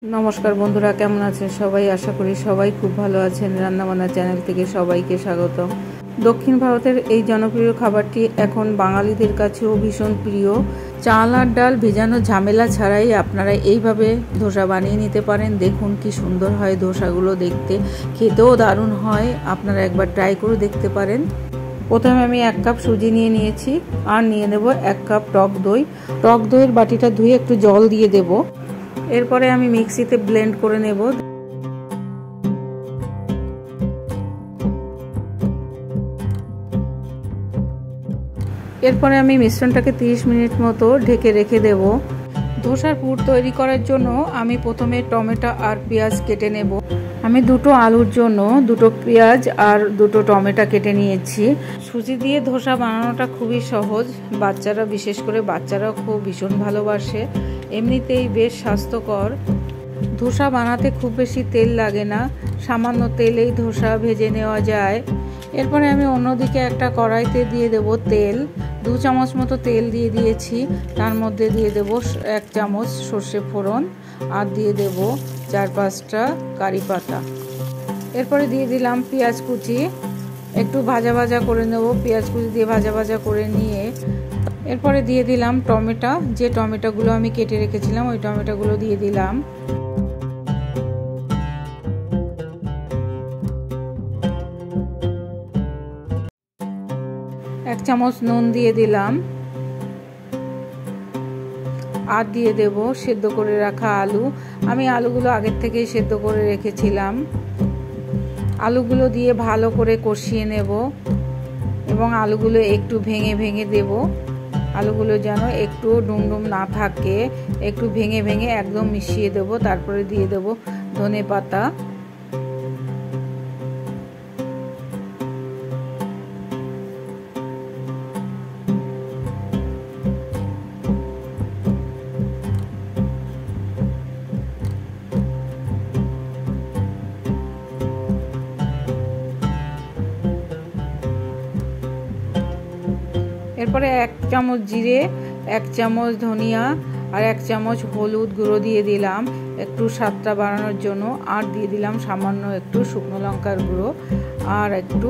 नमस्कार बंधुरा केमन आছেন সবাই आशा करी सबाई खूब भालो आছেন রান্নাবান্না চ্যানেল থেকে সবাইকে স্বাগতম। দক্ষিণ ভারতের এই জনপ্রিয় খাবারটি এখন বাঙালিদের কাছেও ভীষণ প্রিয়। চাল আর ডাল ভেজানো ঝামেলা ছাড়াই আপনারা এইভাবে ধোসা বানিয়ে নিতে পারেন। দেখুন কি সুন্দর হয় ধোসাগুলো, দেখতে খেতেও দারুণ হয়। আপনারা একবার ট্রাই করে দেখতে পারেন। প্রথমে আমি 1 কাপ সুজি নিয়ে নিয়েছি আর নিয়ে নেব 1 কাপ টক দই। টক দইয়ের বাটিটা ধুয়ে একটু জল দিয়ে দেব। এরপরে আমি মিক্সিতে ব্লেন্ড করে নেব। এরপরে আমি মিশ্রণটাকে 30 মিনিট মতো ঢেকে রেখে দেব। ধোসার পুর তৈরি করার জন্য আমি প্রথমে টমেটো আর পেঁয়াজ কেটে নেব। আমি দুটো আলুর জন্য দুটো পেঁয়াজ আর দুটো টমেটো কেটে নিয়েছি। সুজি দিয়ে ধোসা বানানোটা খুবই সহজ, বাচ্চারা বিশেষ করে বাচ্চারা খুব ভীষণ ভালোবাসে। এমনিতেই বেশ স্বাস্থ্যকর। ধোসা বানাতে খুব বেশি তেল লাগে না, সামান্য তেলেই ধোসা ভেজে নেওয়া যায়। এরপরে আমি অন্যদিকে একটা কড়াইতে দিয়ে দেব তেল। 2 চামচ মতো তেল দিয়ে দিয়েছি। তার মধ্যে দিয়ে দেব 1 চামচ সর্ষে ফোড়ন আর দিয়ে দেব 4-5টা কারি পাতা। এরপরে দিয়ে দিলাম পেঁয়াজ কুচি, একটু ভাজা ভাজা করে নেব। পেঁয়াজ কুচি দিয়ে ভাজা ভাজা করে নিয়ে এরপরে দিয়ে দিলাম টমেটো। যে টমেটোগুলো আমি কেটে রেখেছিলাম ওই টমেটোগুলো দিয়ে দিলাম। এক চামচ নুন দিয়ে দিলাম আর দিয়ে দেব সেদ্ধ করে রাখা আলু। আমি আলুগুলো আগের থেকেই সেদ্ধ করে রেখেছিলাম। আলুগুলো দিয়ে ভালো করে কষিয়ে নেব এবং আলুগুলো একটু ভেঙে ভেঙে দেব। আলুগুলো যেন একটু ডুমডুম না থাকে, একটু ভেঙে ভেঙে একদম মিশিয়ে দেব। তারপরে দিয়ে দেব ধনে পাতা। এরপরে 1 চামচ জিরে, 1 চামচ ধনিয়া আর 1 চামচ হলুদ গুঁড়ো দিয়ে দিলাম একটু স্বাদটা বাড়ানোর জন্য। আর দিয়ে দিলাম সামান্য একটু শুকনো লঙ্কার গুঁড়ো আর একটু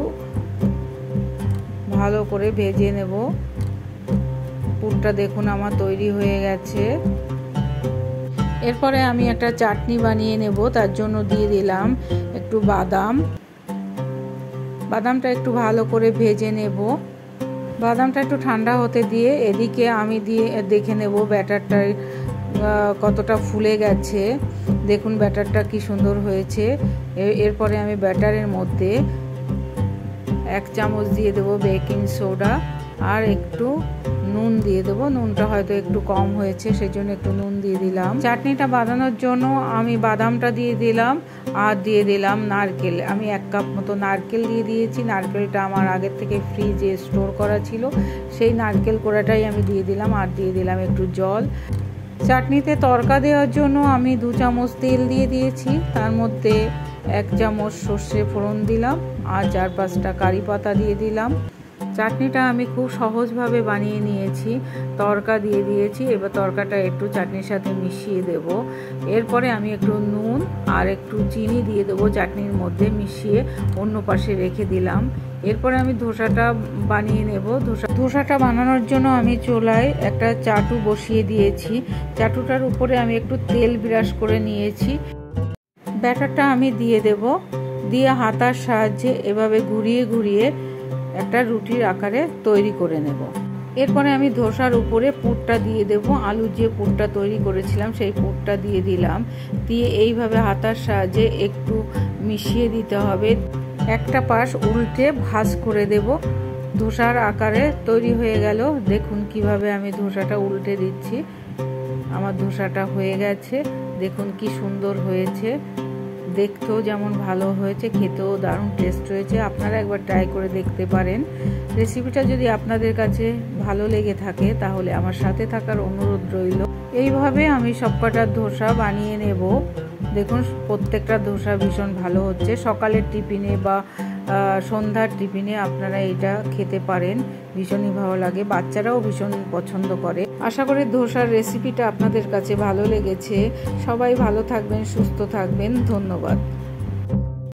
ভালো করে ভেজে নেব। পুরটা দেখুন আমার তৈরি হয়ে গেছে। এরপরে আমি একটা চাটনি বানিয়ে নেব। তার জন্য দিয়ে দিলাম একটু বাদাম। বাদামটা একটু ভালো করে ভেজে নেব। বাদামটা একটু ঠান্ডা হতে দিয়ে এদিকে আমি দেখে নেব ব্যাটারটা কতটা ফুলে গেছে। দেখুন ব্যাটারটা কি সুন্দর হয়েছে। এরপরে আমি ব্যাটারের মধ্যে 1 চামচ দিয়ে দেব বেকিং সোডা আর একটু নুন দিয়ে দেবো। নুনটা হয়তো একটু কম হয়েছে, সেজন্য একটু নুন দিয়ে দিলাম। চাটনিটা বানানোর জন্য আমি বাদামটা দিয়ে দিলাম আর দিয়ে দিলাম নারকেল। আমি 1 কাপ মতো নারকেল দিয়ে দিয়েছি। নারকেলটা আমার আগের থেকে ফ্রিজে স্টোর করা ছিল, সেই নারকেল কোড়াটাই আমি দিয়ে দিলাম আর দিয়ে দিলাম একটু জল। চাটনিতে তড়কা দেওয়ার জন্য আমি 2 চামচ তেল দিয়ে দিয়েছি। তার মধ্যে 1 চামচ সর্ষে ফোড়ন দিলাম আর 4-5টা কারি পাতা দিয়ে দিলাম। চাটনিটা আমি খুব সহজভাবে বানিয়ে নিয়েছি। তড়কা দিয়ে দিয়েছি, এবার তড়কাটা একটু চাটনির সাথে মিশিয়ে দেব। এরপরে আমি একটু নুন আর একটু চিনি দিয়ে দেবো চাটনির মধ্যে মিশিয়ে অন্য পাশে রেখে দিলাম। এরপরে আমি ধোসাটা বানিয়ে নেব। ধোসাটা বানানোর জন্য আমি চুলায় একটা চাটু বসিয়ে দিয়েছি। চাটুটার উপরে আমি একটু তেল ব্রাশ করে নিয়েছি। ব্যাটারটা আমি দিয়ে দেব, দিয়ে হাতার সাহায্যে এভাবে ঘুরিয়ে ঘুরিয়ে একটা রুটির আকারে তৈরি করে নেব। এরপরে আমি ধোসার উপরে পুরটা দিয়ে দেব। আলু যে পুরটা তৈরি করেছিলাম সেই পুরটা দিয়ে দিলাম। দিয়ে এইভাবে হাতার সাহায্যে একটু মিশিয়ে দিতে হবে। একটা পাশ উল্টে ভাঁজ করে দেব। ধোসার আকারে তৈরি হয়ে গেল। দেখুন কিভাবে আমি ধোসাটা উল্টে দিচ্ছি। আমার ধোসাটা হয়ে গেছে। দেখুন কি সুন্দর হয়েছে, দেখতেও যেমন ভালো হয়েছে, খেতেও দারুণ টেস্ট হয়েছে। আপনারা একবার ট্রাই করে দেখতে পারেন। রেসিপিটা যদি আপনাদের কাছে ভালো লেগে থাকে তাহলে আমার সাথে থাকার অনুরোধ রইল। এইভাবে আমি সবকটা ধোসা বানিয়ে নেব। দেখুন প্রত্যেকটা ধোসা ভীষণ ভালো হচ্ছে। সকালের টিফিনে বা সন্ধ্যার টিফিনে আপনারা এটা খেতে পারেন, ভীষণই ভালো লাগে, বাচ্চারাও ভীষণ পছন্দ করে। আশা করি ধোসার রেসিপিটা আপনাদের কাছে ভালো লেগেছে। সবাই ভালো থাকবেন, সুস্থ থাকবেন, ধন্যবাদ।